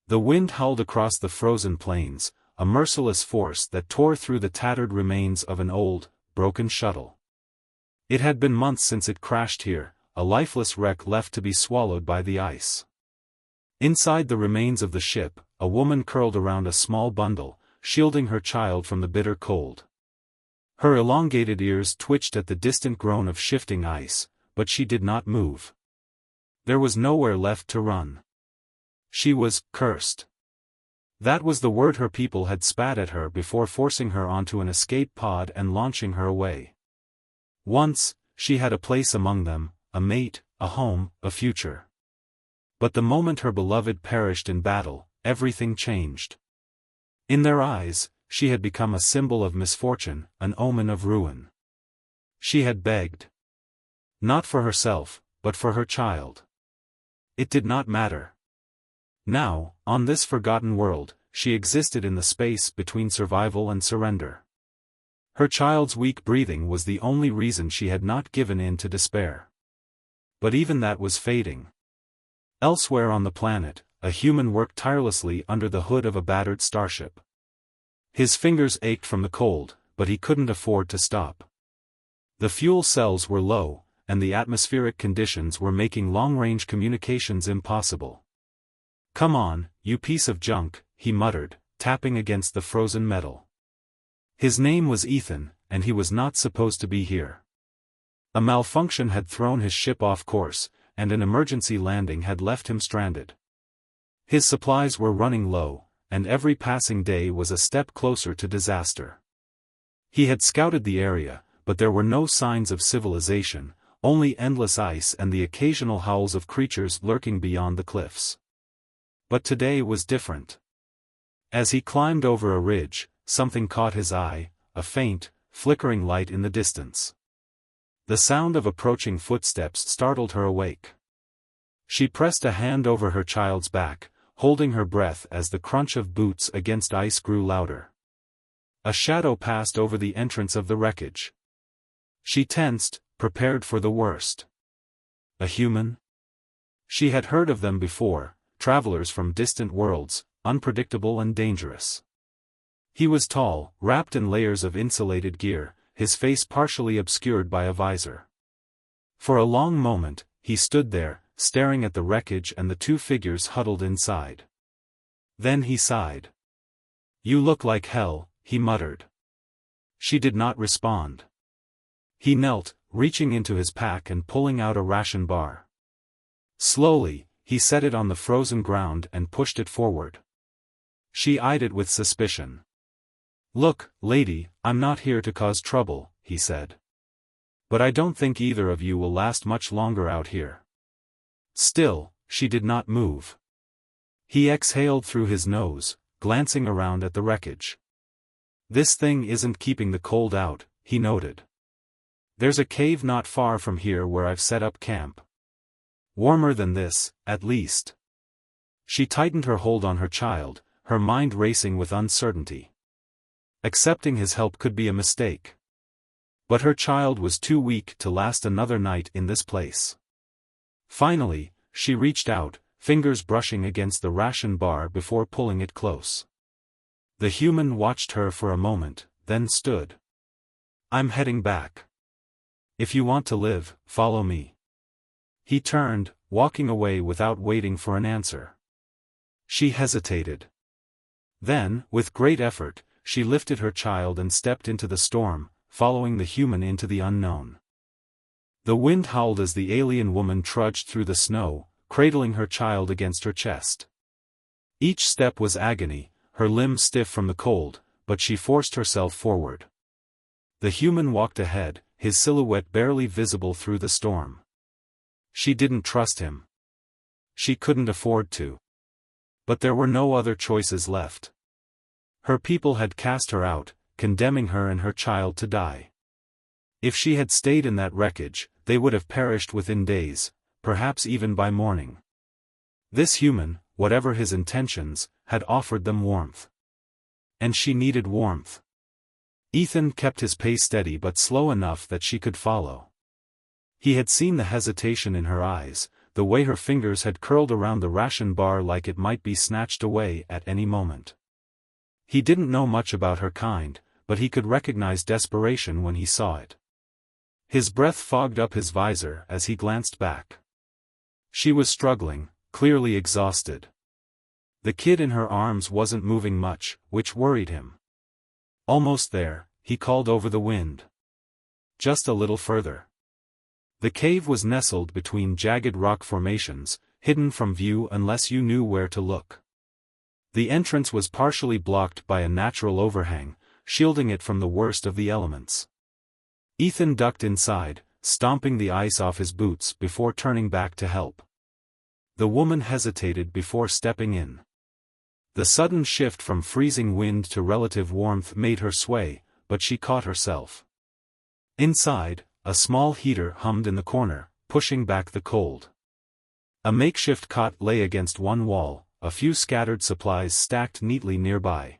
The wind howled across the frozen plains, a merciless force that tore through the tattered remains of an old, broken shuttle. It had been months since it crashed here, a lifeless wreck left to be swallowed by the ice. Inside the remains of the ship, a woman curled around a small bundle, shielding her child from the bitter cold. Her elongated ears twitched at the distant groan of shifting ice, but she did not move. There was nowhere left to run. She was cursed. That was the word her people had spat at her before forcing her onto an escape pod and launching her away. Once, she had a place among them, a mate, a home, a future. But the moment her beloved perished in battle, everything changed. In their eyes, she had become a symbol of misfortune, an omen of ruin. She had begged. Not for herself, but for her child. It did not matter. Now, on this forgotten world, she existed in the space between survival and surrender. Her child's weak breathing was the only reason she had not given in to despair. But even that was fading. Elsewhere on the planet, a human worked tirelessly under the hood of a battered starship. His fingers ached from the cold, but he couldn't afford to stop. The fuel cells were low, and the atmospheric conditions were making long-range communications impossible. "Come on, you piece of junk," he muttered, tapping against the frozen metal. His name was Ethan, and he was not supposed to be here. A malfunction had thrown his ship off course, and an emergency landing had left him stranded. His supplies were running low, and every passing day was a step closer to disaster. He had scouted the area, but there were no signs of civilization, only endless ice and the occasional howls of creatures lurking beyond the cliffs. But today was different. As he climbed over a ridge, something caught his eye, a faint, flickering light in the distance. The sound of approaching footsteps startled her awake. She pressed a hand over her child's back, holding her breath as the crunch of boots against ice grew louder. A shadow passed over the entrance of the wreckage. She tensed, prepared for the worst. A human? She had heard of them before, travelers from distant worlds, unpredictable and dangerous. He was tall, wrapped in layers of insulated gear, his face partially obscured by a visor. For a long moment, he stood there, staring at the wreckage and the two figures huddled inside. Then he sighed. "You look like hell," he muttered. She did not respond. He knelt, reaching into his pack and pulling out a ration bar. Slowly, he set it on the frozen ground and pushed it forward. She eyed it with suspicion. "Look, lady, I'm not here to cause trouble," he said. "But I don't think either of you will last much longer out here." Still, she did not move. He exhaled through his nose, glancing around at the wreckage. "This thing isn't keeping the cold out," he noted. "There's a cave not far from here where I've set up camp. Warmer than this, at least." She tightened her hold on her child, her mind racing with uncertainty. Accepting his help could be a mistake. But her child was too weak to last another night in this place. Finally, she reached out, fingers brushing against the ration bar before pulling it close. The human watched her for a moment, then stood. "I'm heading back. If you want to live, follow me." He turned, walking away without waiting for an answer. She hesitated. Then, with great effort, she lifted her child and stepped into the storm, following the human into the unknown. The wind howled as the alien woman trudged through the snow, cradling her child against her chest. Each step was agony, her limbs stiff from the cold, but she forced herself forward. The human walked ahead, his silhouette barely visible through the storm. She didn't trust him. She couldn't afford to. But there were no other choices left. Her people had cast her out, condemning her and her child to die. If she had stayed in that wreckage, they would have perished within days, perhaps even by morning. This human, whatever his intentions, had offered them warmth. And she needed warmth. Ethan kept his pace steady but slow enough that she could follow. He had seen the hesitation in her eyes, the way her fingers had curled around the ration bar like it might be snatched away at any moment. He didn't know much about her kind, but he could recognize desperation when he saw it. His breath fogged up his visor as he glanced back. She was struggling, clearly exhausted. The kid in her arms wasn't moving much, which worried him. Almost there, he called over the wind. Just a little further. The cave was nestled between jagged rock formations, hidden from view unless you knew where to look. The entrance was partially blocked by a natural overhang, shielding it from the worst of the elements. Ethan ducked inside, stomping the ice off his boots before turning back to help. The woman hesitated before stepping in. The sudden shift from freezing wind to relative warmth made her sway, but she caught herself. Inside, a small heater hummed in the corner, pushing back the cold. A makeshift cot lay against one wall, a few scattered supplies stacked neatly nearby.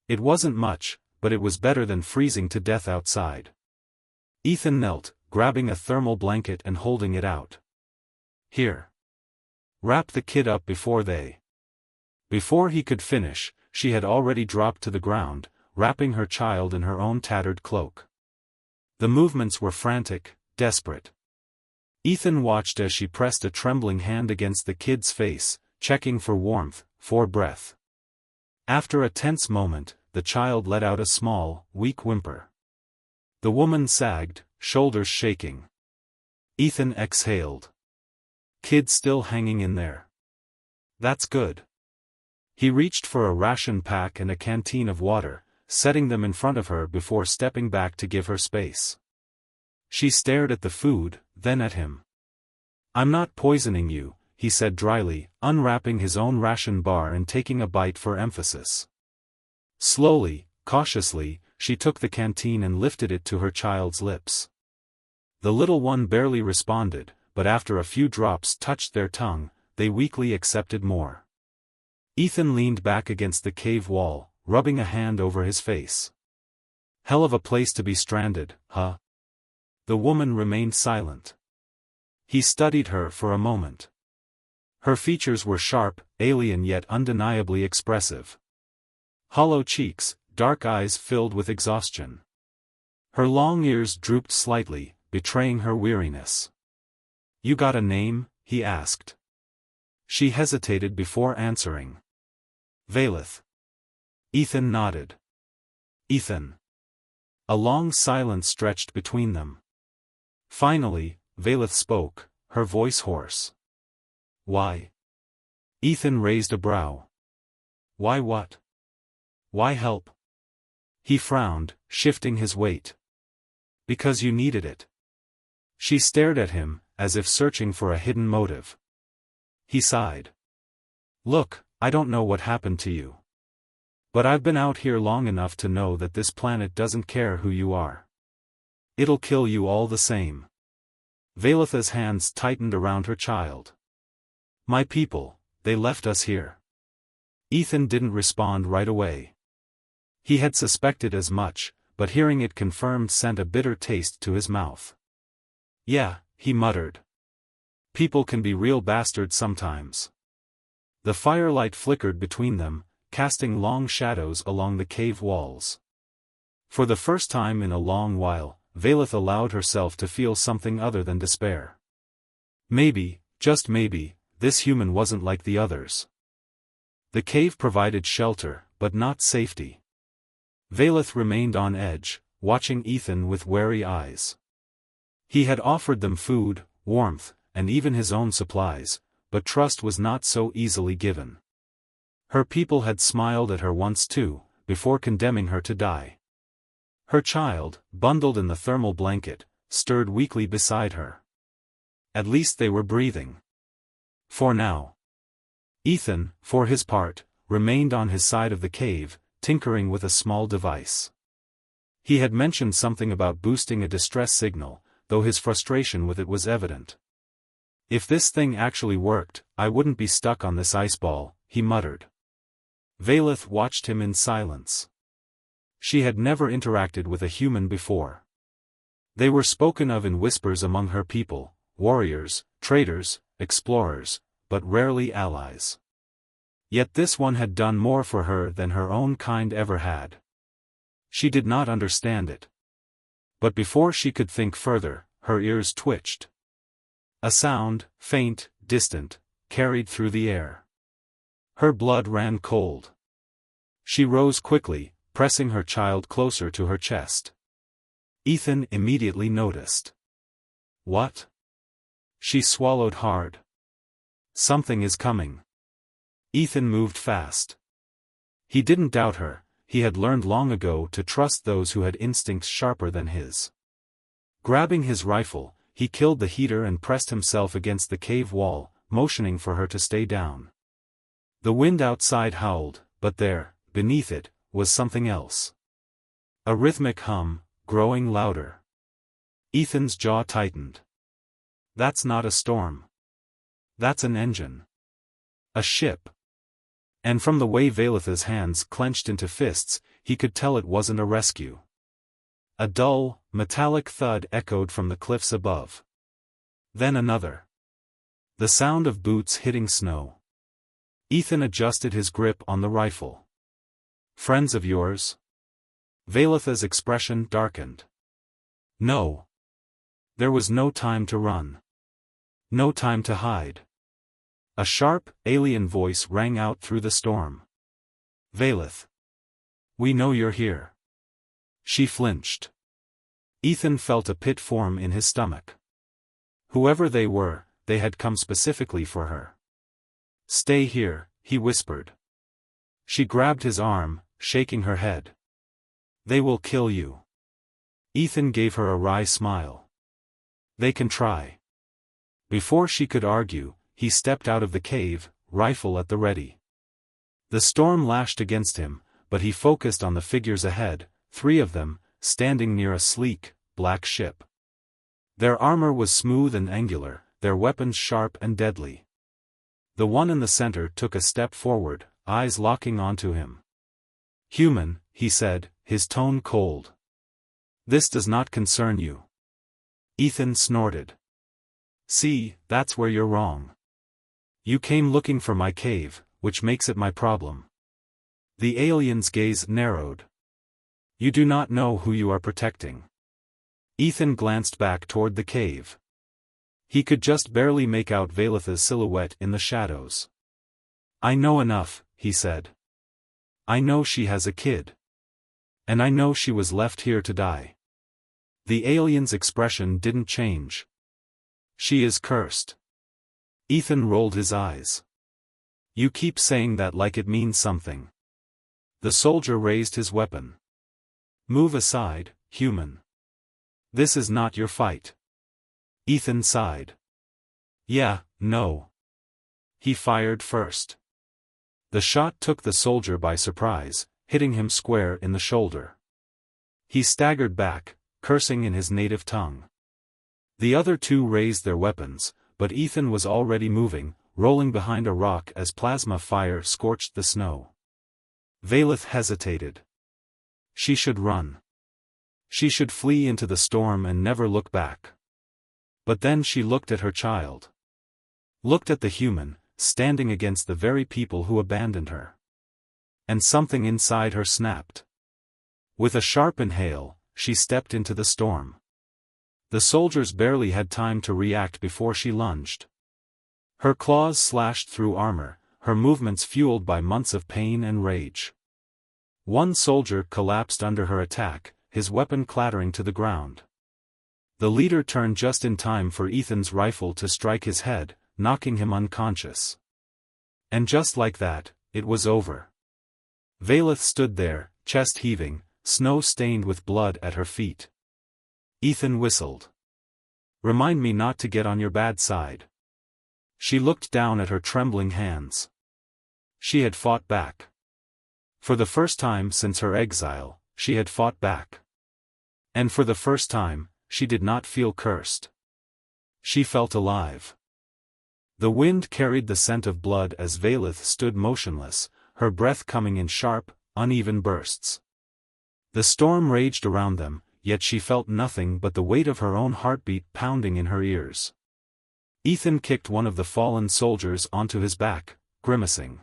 It wasn't much, but it was better than freezing to death outside. Ethan knelt, grabbing a thermal blanket and holding it out. "Here. Wrap the kid up before they..." Before he could finish, she had already dropped to the ground, wrapping her child in her own tattered cloak. The movements were frantic, desperate. Ethan watched as she pressed a trembling hand against the kid's face, checking for warmth, for breath. After a tense moment, the child let out a small, weak whimper. The woman sagged, shoulders shaking. Ethan exhaled. "Kid still hanging in there. That's good." He reached for a ration pack and a canteen of water, setting them in front of her before stepping back to give her space. She stared at the food, then at him. "I'm not poisoning you," he said dryly, unwrapping his own ration bar and taking a bite for emphasis. Slowly, cautiously, she took the canteen and lifted it to her child's lips. The little one barely responded, but after a few drops touched their tongue, they weakly accepted more. Ethan leaned back against the cave wall, rubbing a hand over his face. "Hell of a place to be stranded, huh?" The woman remained silent. He studied her for a moment. Her features were sharp, alien yet undeniably expressive. Hollow cheeks, dark eyes filled with exhaustion. Her long ears drooped slightly, betraying her weariness. "You got a name?" he asked. She hesitated before answering. "Valeth." Ethan nodded. "Ethan." A long silence stretched between them. Finally, Valeth spoke, her voice hoarse. "Why?" Ethan raised a brow. "Why what? Why help?" He frowned, shifting his weight. "Because you needed it." She stared at him, as if searching for a hidden motive. He sighed. "Look, I don't know what happened to you. But I've been out here long enough to know that this planet doesn't care who you are. It'll kill you all the same." Valetha's hands tightened around her child. "My people, they left us here." Ethan didn't respond right away. He had suspected as much, but hearing it confirmed sent a bitter taste to his mouth. "Yeah," he muttered. "People can be real bastards sometimes." The firelight flickered between them, casting long shadows along the cave walls. For the first time in a long while, Valeth allowed herself to feel something other than despair. Maybe, just maybe, this human wasn't like the others. The cave provided shelter, but not safety. Valeth remained on edge, watching Ethan with wary eyes. He had offered them food, warmth, and even his own supplies, but trust was not so easily given. Her people had smiled at her once too, before condemning her to die. Her child, bundled in the thermal blanket, stirred weakly beside her. At least they were breathing. For now. Ethan, for his part, remained on his side of the cave, tinkering with a small device. He had mentioned something about boosting a distress signal, though his frustration with it was evident. "If this thing actually worked, I wouldn't be stuck on this ice ball," he muttered. Valeth watched him in silence. She had never interacted with a human before. They were spoken of in whispers among her people, warriors, traders, explorers, but rarely allies. Yet this one had done more for her than her own kind ever had. She did not understand it. But before she could think further, her ears twitched. A sound, faint, distant, carried through the air. Her blood ran cold. She rose quickly, pressing her child closer to her chest. Ethan immediately noticed. What? She swallowed hard. Something is coming. Ethan moved fast. He didn't doubt her, he had learned long ago to trust those who had instincts sharper than his. Grabbing his rifle, he killed the heater and pressed himself against the cave wall, motioning for her to stay down. The wind outside howled, but there, beneath it, was something else. A rhythmic hum, growing louder. Ethan's jaw tightened. That's not a storm. That's an engine. A ship. And from the way Vailith's hands clenched into fists, he could tell it wasn't a rescue. A dull, metallic thud echoed from the cliffs above. Then another. The sound of boots hitting snow. Ethan adjusted his grip on the rifle. Friends of yours? Vailith's expression darkened. No. There was no time to run. No time to hide. A sharp, alien voice rang out through the storm. Vailith. We know you're here. She flinched. Ethan felt a pit form in his stomach. Whoever they were, they had come specifically for her. Stay here, he whispered. She grabbed his arm, shaking her head. They will kill you. Ethan gave her a wry smile. They can try. Before she could argue, he stepped out of the cave, rifle at the ready. The storm lashed against him, but he focused on the figures ahead, 3 of them, standing near a sleek, black ship. Their armor was smooth and angular, their weapons sharp and deadly. The one in the center took a step forward, eyes locking onto him. Human, he said, his tone cold. This does not concern you. Ethan snorted. See, that's where you're wrong. You came looking for my cave, which makes it my problem. The alien's gaze narrowed. You do not know who you are protecting. Ethan glanced back toward the cave. He could just barely make out Vailith's silhouette in the shadows. I know enough, he said. I know she has a kid. And I know she was left here to die. The alien's expression didn't change. She is cursed. Ethan rolled his eyes. You keep saying that like it means something. The soldier raised his weapon. Move aside, human. This is not your fight. Ethan sighed. Yeah, no. He fired first. The shot took the soldier by surprise, hitting him square in the shoulder. He staggered back, cursing in his native tongue. The other 2 raised their weapons, but Ethan was already moving, rolling behind a rock as plasma fire scorched the snow. Vailith hesitated. She should run. She should flee into the storm and never look back. But then she looked at her child. Looked at the human, standing against the very people who abandoned her. And something inside her snapped. With a sharp inhale, she stepped into the storm. The soldiers barely had time to react before she lunged. Her claws slashed through armor, her movements fueled by months of pain and rage. One soldier collapsed under her attack, his weapon clattering to the ground. The leader turned just in time for Ethan's rifle to strike his head, knocking him unconscious. And just like that, it was over. Vailith stood there, chest heaving, snow stained with blood at her feet. Ethan whistled. Remind me not to get on your bad side. She looked down at her trembling hands. She had fought back. For the first time since her exile, she had fought back. And for the first time, she did not feel cursed. She felt alive. The wind carried the scent of blood as Vailith stood motionless, her breath coming in sharp, uneven bursts. The storm raged around them, yet she felt nothing but the weight of her own heartbeat pounding in her ears. Ethan kicked one of the fallen soldiers onto his back, grimacing.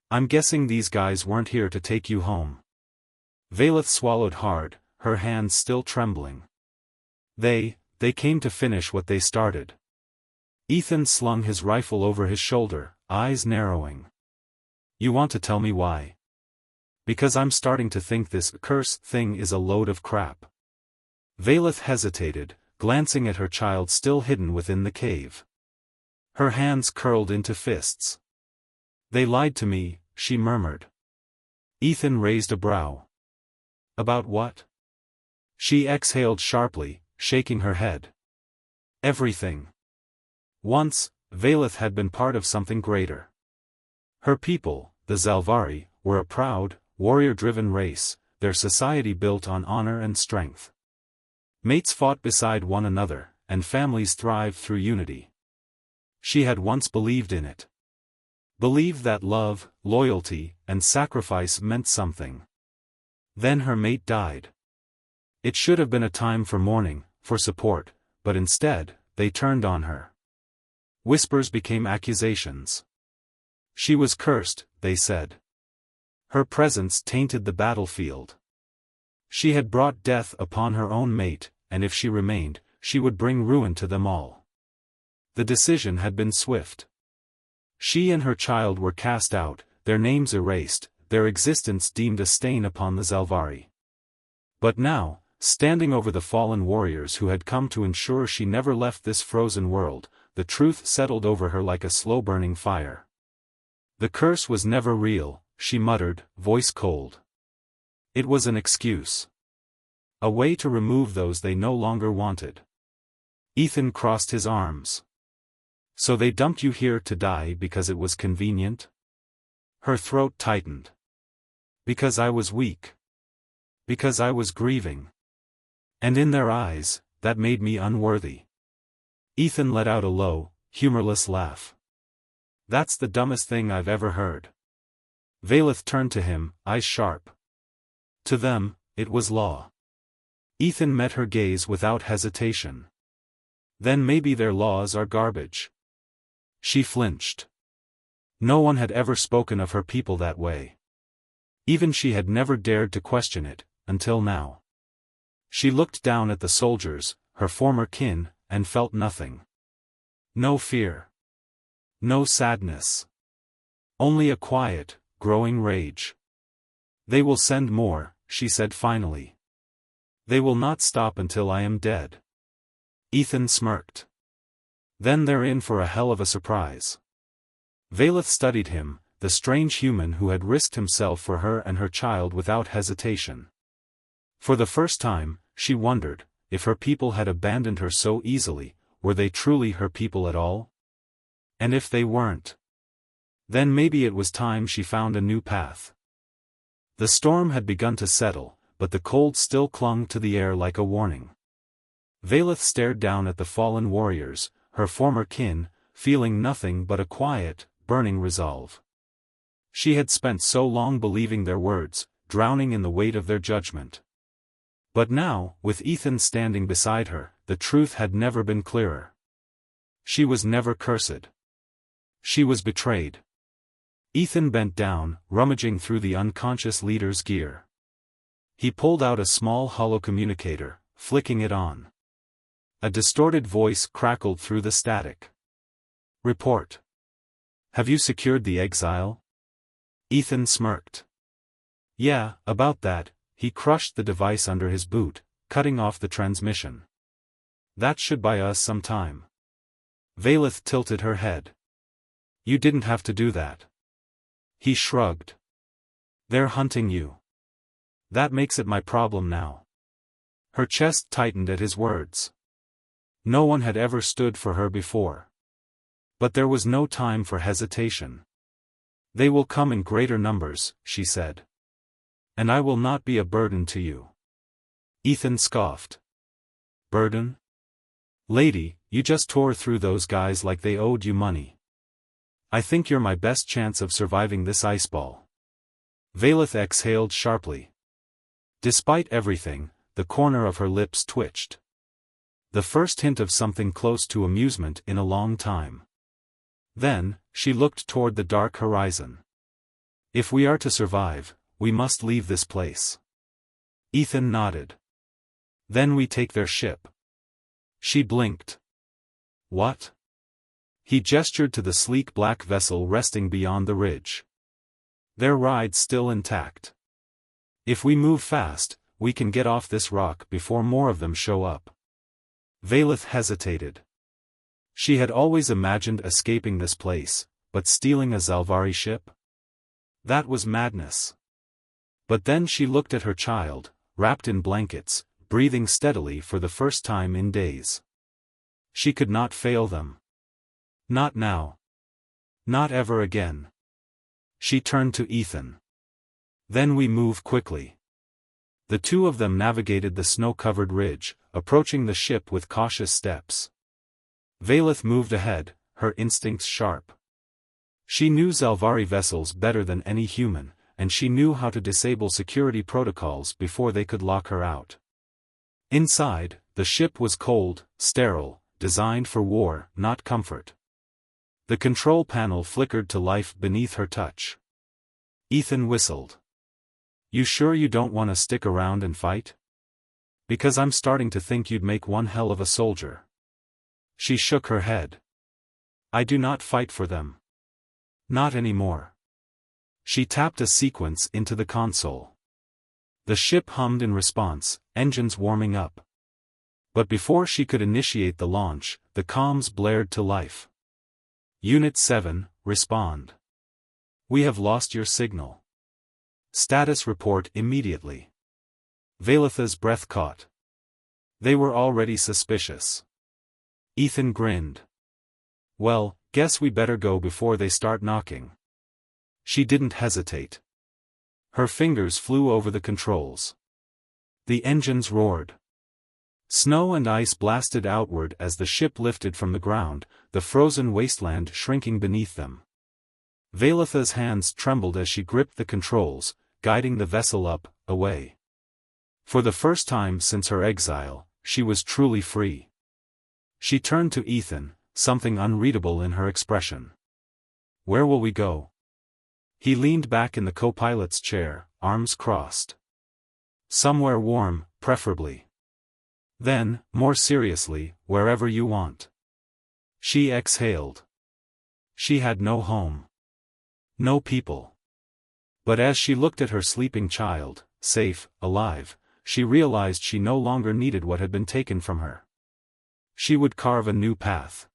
I'm guessing these guys weren't here to take you home. Valeth swallowed hard, her hands still trembling. They came to finish what they started. Ethan slung his rifle over his shoulder, eyes narrowing. You want to tell me why? Because I'm starting to think this cursed thing is a load of crap. Valeth hesitated, glancing at her child still hidden within the cave. Her hands curled into fists. They lied to me, she murmured. Ethan raised a brow. About what? She exhaled sharply, shaking her head. Everything. Once, Valeth had been part of something greater. Her people, the Zalvari, were a proud, warrior-driven race, their society built on honor and strength. Mates fought beside one another, and families thrived through unity. She had once believed in it. Believed that love, loyalty, and sacrifice meant something. Then her mate died. It should have been a time for mourning, for support, but instead, they turned on her. Whispers became accusations. She was cursed, they said. Her presence tainted the battlefield. She had brought death upon her own mate, and if she remained, she would bring ruin to them all. The decision had been swift. She and her child were cast out, their names erased, their existence deemed a stain upon the Zalvari. But now, standing over the fallen warriors who had come to ensure she never left this frozen world, the truth settled over her like a slow-burning fire. The curse was never real, she muttered, voice cold. It was an excuse. A way to remove those they no longer wanted. Ethan crossed his arms. So they dumped you here to die because it was convenient? Her throat tightened. Because I was weak. Because I was grieving. And in their eyes, that made me unworthy. Ethan let out a low, humorless laugh. That's the dumbest thing I've ever heard. Valeth turned to him, eyes sharp. To them, it was law. Ethan met her gaze without hesitation. Then maybe their laws are garbage. She flinched. No one had ever spoken of her people that way. Even she had never dared to question it, until now. She looked down at the soldiers, her former kin, and felt nothing. No fear. No sadness. Only a quiet, growing rage. They will send more, she said finally. They will not stop until I am dead. Ethan smirked. Then they're in for a hell of a surprise. Valeth studied him, the strange human who had risked himself for her and her child without hesitation. For the first time, she wondered, if her people had abandoned her so easily, were they truly her people at all? And if they weren't? Then maybe it was time she found a new path. The storm had begun to settle, but the cold still clung to the air like a warning. Valeth stared down at the fallen warriors, her former kin, feeling nothing but a quiet, burning resolve. She had spent so long believing their words, drowning in the weight of their judgment. But now, with Ethan standing beside her, the truth had never been clearer. She was never cursed. She was betrayed. Ethan bent down, rummaging through the unconscious leader's gear. He pulled out a small hollow communicator, flicking it on. A distorted voice crackled through the static. Report. Have you secured the exile? Ethan smirked. Yeah, about that. He crushed the device under his boot, cutting off the transmission. That should buy us some time. Valeth tilted her head. You didn't have to do that. He shrugged. They're hunting you. That makes it my problem now. Her chest tightened at his words. No one had ever stood for her before. But there was no time for hesitation. They will come in greater numbers, she said. And I will not be a burden to you. Ethan scoffed. Burden? Lady, you just tore through those guys like they owed you money. I think you're my best chance of surviving this iceball. Valeth exhaled sharply. Despite everything, the corner of her lips twitched. The first hint of something close to amusement in a long time. Then, she looked toward the dark horizon. If we are to survive, we must leave this place. Ethan nodded. Then we take their ship. She blinked. What? He gestured to the sleek black vessel resting beyond the ridge. Their ride's still intact. If we move fast, we can get off this rock before more of them show up. Valeth hesitated. She had always imagined escaping this place, but stealing a Zalvari ship? That was madness. But then she looked at her child, wrapped in blankets, breathing steadily for the first time in days. She could not fail them. Not now. Not ever again. She turned to Ethan. Then we move quickly. The two of them navigated the snow-covered ridge, approaching the ship with cautious steps. Valeth moved ahead, her instincts sharp. She knew Zalvari vessels better than any human, and she knew how to disable security protocols before they could lock her out. Inside, the ship was cold, sterile, designed for war, not comfort. The control panel flickered to life beneath her touch. Ethan whistled. You sure you don't want to stick around and fight? Because I'm starting to think you'd make one hell of a soldier. She shook her head. I do not fight for them. Not anymore. She tapped a sequence into the console. The ship hummed in response, engines warming up. But before she could initiate the launch, the comms blared to life. Unit 7, respond. We have lost your signal. Status report immediately. Valetha's breath caught. They were already suspicious. Ethan grinned. Well, guess we better go before they start knocking. She didn't hesitate. Her fingers flew over the controls. The engines roared. Snow and ice blasted outward as the ship lifted from the ground, the frozen wasteland shrinking beneath them. Valetha's hands trembled as she gripped the controls, guiding the vessel up, away. For the first time since her exile, she was truly free. She turned to Ethan, something unreadable in her expression. Where will we go? He leaned back in the co-pilot's chair, arms crossed. Somewhere warm, preferably. Then, more seriously, wherever you want. She exhaled. She had no home. No people. But as she looked at her sleeping child, safe, alive, she realized she no longer needed what had been taken from her. She would carve a new path.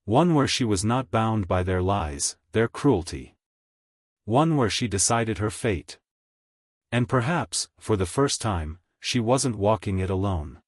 One where she was not bound by their lies, their cruelty. One where she decided her fate. And perhaps, for the first time, she wasn't walking it alone.